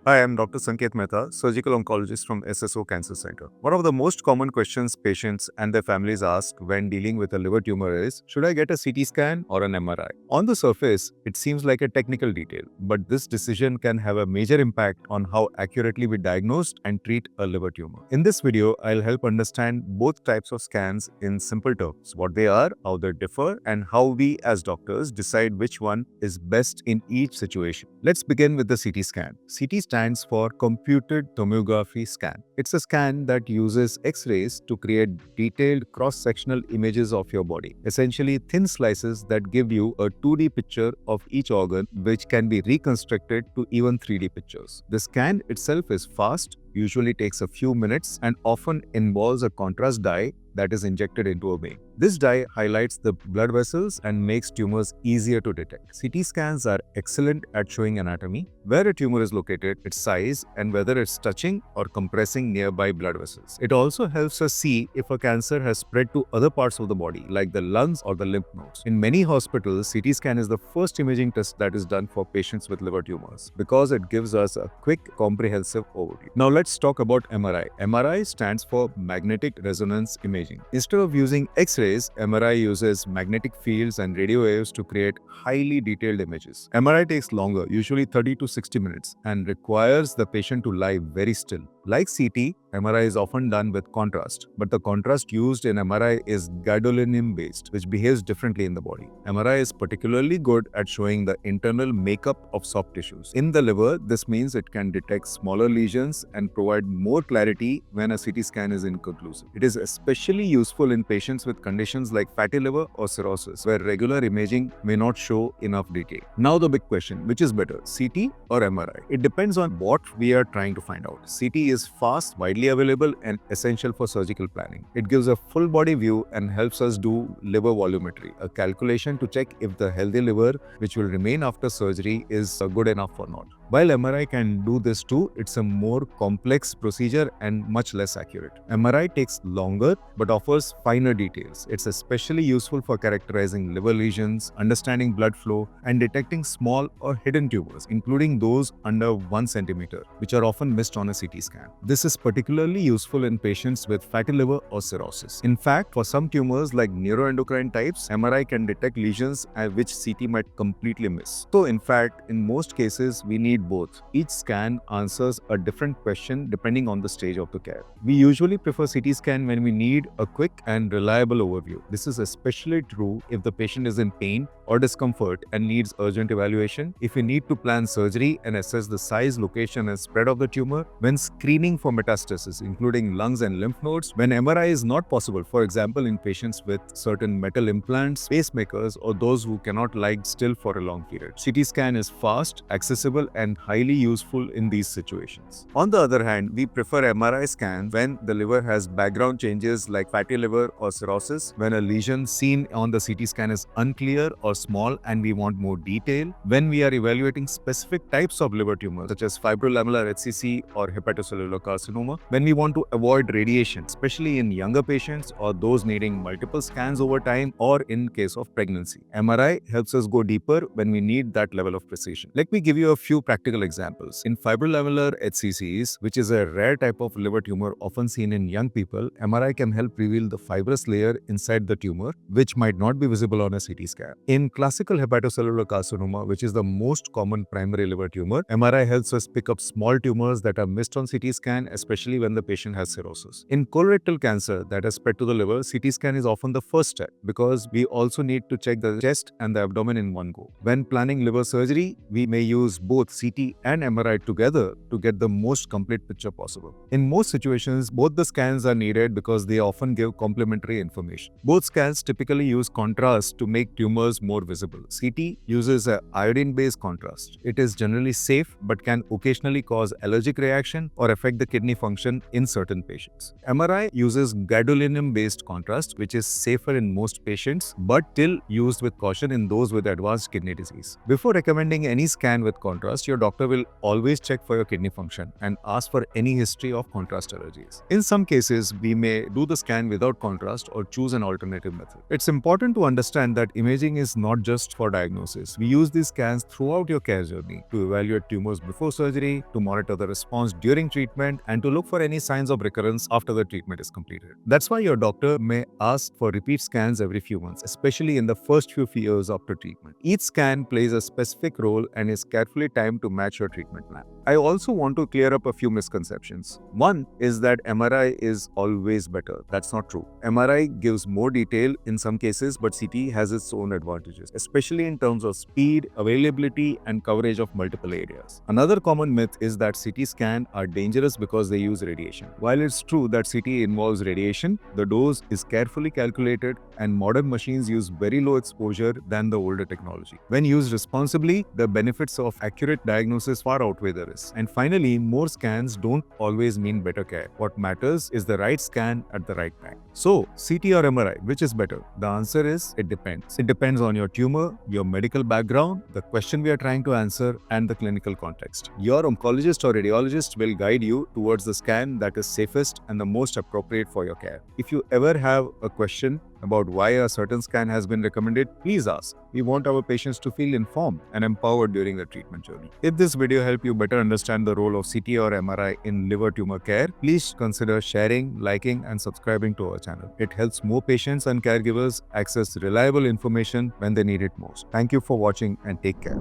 Hi, I'm Dr. Sanket Mehta, surgical oncologist from SSO Cancer Center. One of the most common questions patients and their families ask when dealing with a liver tumor is, should I get a CT scan or an MRI? On the surface, it seems like a technical detail, but this decision can have a major impact on how accurately we diagnose and treat a liver tumor. In this video, I'll help understand both types of scans in simple terms, what they are, how they differ, and how we as doctors decide which one is best in each situation. Let's begin with the CT scan. CT stands for Computed Tomography Scan. It's a scan that uses X-rays to create detailed cross-sectional images of your body, essentially thin slices that give you a 2D picture of each organ, which can be reconstructed to even 3D pictures. The scan itself is fast, usually takes a few minutes, and often involves a contrast dye that is injected into a vein. This dye highlights the blood vessels and makes tumors easier to detect. CT scans are excellent at showing anatomy, where a tumor is located, its size, and whether it's touching or compressing nearby blood vessels. It also helps us see if a cancer has spread to other parts of the body, like the lungs or the lymph nodes. In many hospitals, CT scan is the first imaging test that is done for patients with liver tumors because it gives us a quick, comprehensive overview. Now let's talk about MRI. MRI stands for Magnetic Resonance Imaging. Instead of using X-rays, MRI uses magnetic fields and radio waves to create highly detailed images. MRI takes longer, usually 30 to 60 minutes, and requires the patient to lie very still. Like CT, MRI is often done with contrast, but the contrast used in MRI is gadolinium-based, which behaves differently in the body. MRI is particularly good at showing the internal makeup of soft tissues. In the liver, this means it can detect smaller lesions and provide more clarity when a CT scan is inconclusive. It is especially useful in patients with conditions like fatty liver or cirrhosis, where regular imaging may not show enough detail. Now the big question, which is better, CT or MRI? It depends on what we are trying to find out. CT is fast, widely available, and essential for surgical planning. It gives a full body view and helps us do liver volumetry, a calculation to check if the healthy liver, which will remain after surgery, is good enough or not. While MRI can do this too, it's a more complex procedure and much less accurate. MRI takes longer but offers finer details. It's especially useful for characterizing liver lesions, understanding blood flow, and detecting small or hidden tumors, including those under 1 centimeter, which are often missed on a CT scan. This is particularly useful in patients with fatty liver or cirrhosis. In fact, for some tumors like neuroendocrine types, MRI can detect lesions which CT might completely miss. So in fact, in most cases, we need both. Each scan answers a different question depending on the stage of the care. We usually prefer CT scan when we need a quick and reliable overview. This is especially true if the patient is in pain or discomfort and needs urgent evaluation, if we need to plan surgery and assess the size, location, and spread of the tumor, when screening for metastases, including lungs and lymph nodes, when MRI is not possible, for example, in patients with certain metal implants, pacemakers, or those who cannot lie still for a long period. CT scan is fast, accessible, and highly useful in these situations. On the other hand, we prefer MRI scans when the liver has background changes like fatty liver or cirrhosis, when a lesion seen on the CT scan is unclear or small and we want more detail, when we are evaluating specific types of liver tumors such as fibrolamellar HCC or hepatocellular carcinoma, when we want to avoid radiation, especially in younger patients or those needing multiple scans over time, or in case of pregnancy. MRI helps us go deeper when we need that level of precision. Let me give you a few practical examples. In fibrolamellar HCCs, which is a rare type of liver tumor often seen in young people, MRI can help reveal the fibrous layer inside the tumor, which might not be visible on a CT scan. In classical hepatocellular carcinoma, which is the most common primary liver tumor, MRI helps us pick up small tumors that are missed on CT scan, especially when the patient has cirrhosis. In colorectal cancer that has spread to the liver, CT scan is often the first step because we also need to check the chest and the abdomen in one go. When planning liver surgery, we may use both CT and MRI together to get the most complete picture possible. In most situations, both the scans are needed because they often give complementary information. Both scans typically use contrast to make tumors more visible. CT uses an iodine-based contrast. It is generally safe but can occasionally cause allergic reaction or affect the kidney function in certain patients. MRI uses gadolinium-based contrast, which is safer in most patients but still used with caution in those with advanced kidney disease. Before recommending any scan with contrast, your doctor will always check for your kidney function and ask for any history of contrast allergies. In some cases, we may do the scan without contrast or choose an alternative method. It's important to understand that imaging is not just for diagnosis. We use these scans throughout your care journey to evaluate tumors before surgery, to monitor the response during treatment, and to look for any signs of recurrence after the treatment is completed. That's why your doctor may ask for repeat scans every few months, especially in the first few years after treatment. Each scan plays a specific role and is carefully timed to match your treatment plan. I also want to clear up a few misconceptions. One is that MRI is always better. That's not true. MRI gives more detail in some cases, but CT has its own advantages, especially in terms of speed, availability, and coverage of multiple areas. Another common myth is that CT scans are dangerous because they use radiation. While it's true that CT involves radiation, the dose is carefully calculated and modern machines use very low exposure than the older technology. When used responsibly, the benefits of accurate diagnosis far outweigh the risks. And finally, more scans don't always mean better care. What matters is the right scan at the right time. So, CT or MRI, which is better? The answer is it depends. It depends on your tumor, your medical background, the question we are trying to answer, and the clinical context. Your oncologist or radiologist will guide you towards the scan that is safest and the most appropriate for your care. If you ever have a question about why a certain scan has been recommended, please ask. We want our patients to feel informed and empowered during the treatment journey. If this video helped you better understand the role of CT or MRI in liver tumor care, please consider sharing, liking, and subscribing to our channel. It helps more patients and caregivers access reliable information when they need it most. Thank you for watching and take care.